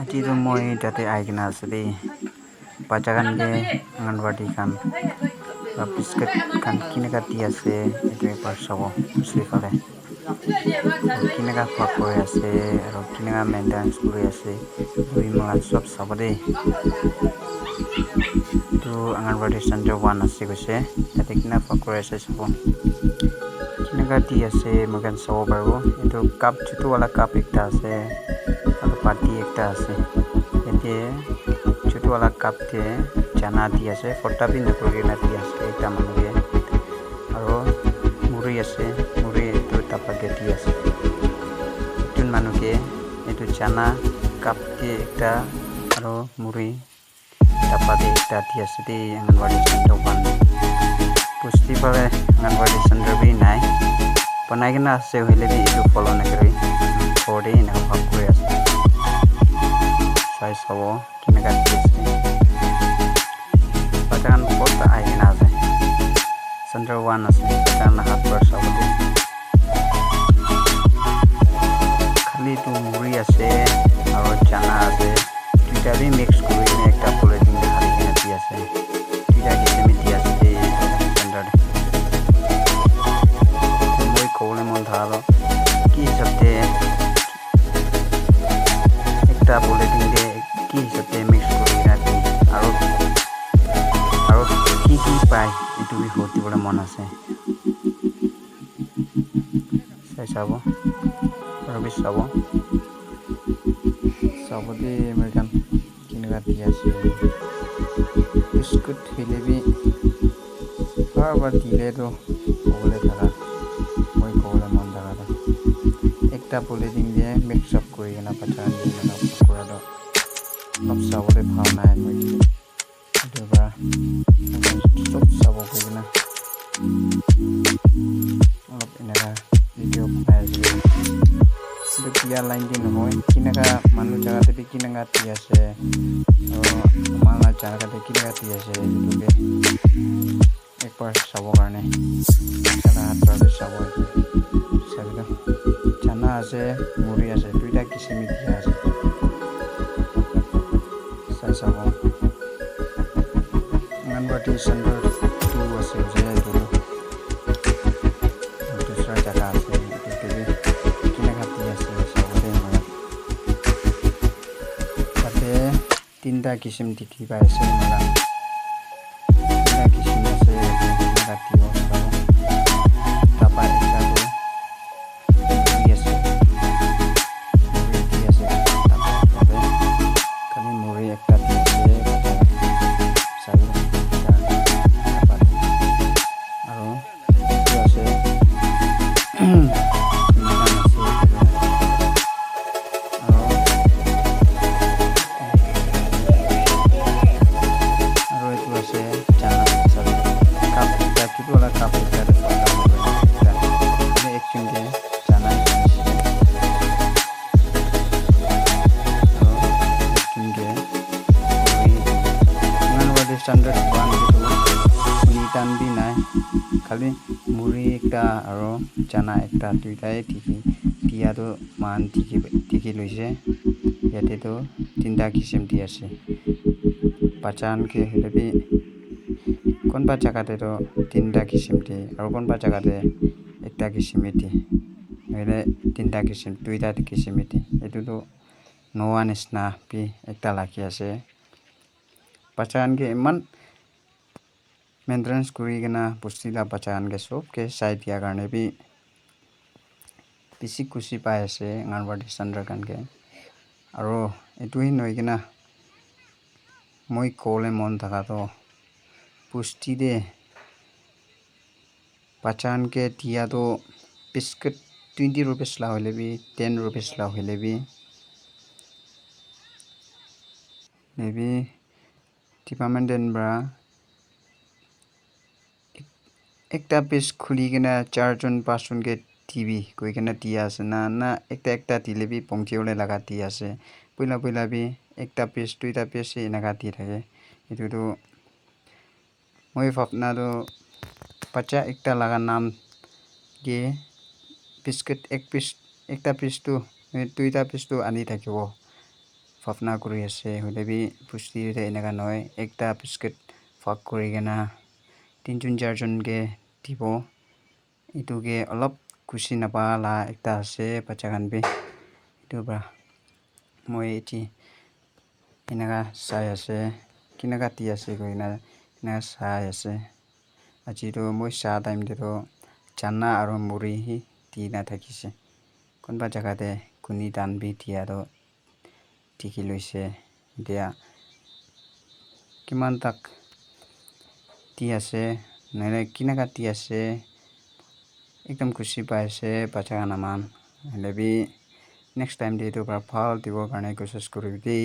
Ati tu moi tate aikina ase dei bacha khan ke anganwadi khan biscuit khan kineka di ase etu ekbar sabo usli phale kineka pack kuri ase aro kineka maintenance kuri ase etu moikhan sob sabo dei etu anganwadi center 1 ase koise tate kina pack kuri ase sabo kineka di ase moikhan sabo paribo etu cup chutu wala cup ekta ase aro pati ekta ase ete chutu wala cup te chana di ase phota bi nakuri na di ase ekta manu ke aro muri ase muri etu tapa ke di ase ekjon manu ke etu chana cup te ekta aro muri tapa te ekta di ase de anganwadi center 1 pusti pare anganwadi center bi nai banai kena ase hoile bi etu follow nakari phode na bhag kuri ase sai sabo kineka di ase bajan phota aikena ase center 1 ase bajan hat par sabo de khali tu muri ase aro chana ase tuita bi mix kuri ne ekta polythene de khali kena di ase tuita ki semi di ase de center moi khole mon dharo ki sabte ekta polythene de ki sabte mix kuri na di aro ki pai etu bi hoti bole mon ase sai sabo aro bi sabo de American kineka di ase biscuit hile bi barbar dile to kole thara moi kole mon dhara ekta polythene de mix up kuri na pachan de na kura do sab sabo de bhavna hai moi etu ba sob sabo kuri na alop enaka video banai ase etu kia line din hoi kineka manu jaga te kineka di ase aro mala jaga te kineka di ase etu ke ekbar sabo karne chana hat sabo sabida chana ase muri ase duita kisimi di ase sai sabo anganwadi center 2 ase je etu dusra jaga ase etu ke kineka di ase sabo de moi tate tinta kisim dikhi pai ase mala tinta kisim ase kineka di ase tapa ekta to di ase tapa tobe kami muri ekta di ase sabi tapa aro etu ase standard 1 gitu nitan bi nai khali muri ekta aro chana ekta duitai dikhi dia to man dikhi loise yate to tinta kisim di ase pachan ke helebi konba jaga te to tinta kisim de aro konba jaga te ekta kisim ete hele tinta kisim duita kisim ete etu to no one is na pi ekta laki ase pachan ke iman maintenance kuri kena pusti la pachan ke sob ke sai dia karne bi bisi kusi pai ase anganwadi center kan ke aro etu hi noi kena moi kole mon thaka to pusti de pachan ke dia to biscuit 20 rupees la hoile bi 10 rupees la hoile bi maybe department den bra ekta piece khuli kena 4 jon 5 jon ke TV koi kena dia ase na ekta dile bi pongche ole laga di ase puila bi ekta piece duita piece enaka di thake etu to moi bhapna to bacha ekta laga naam ge biscuit ek piece ekta piece to duita piece to ani thakibo ভাৱনা কৰি আছে হ'লে B পুষ্টিৰে এনেকুৱা নহয় একটা biscuit ভাগ কৰি কিনা 3জন 4জনকে দিব এইটোকে অলপ খুচি নাপালা একটা আছে বাচ্চা খান বি এইটো বা মই এটি এনেকা চাই আছে কেনেকা দি আছে কইনা এনেকা চাই আছে আজিতো মই চাহ টাইম দিতো চানা আৰু মুড়ি দি না থাকিছে কোনবা জাগাতে কুনি দান বি দিয়াৰো ঠিকি লৈছে এতিয়া কিমান তাক দি আছে নাই কেনেকা দি আছে একদম খুচি পাইছে বাচ্চা খানামান হ'লে বি নেক্সট টাইম দি এইটো ভাল দিবৰ কাৰণে কোচিছ কৰিবি দেই।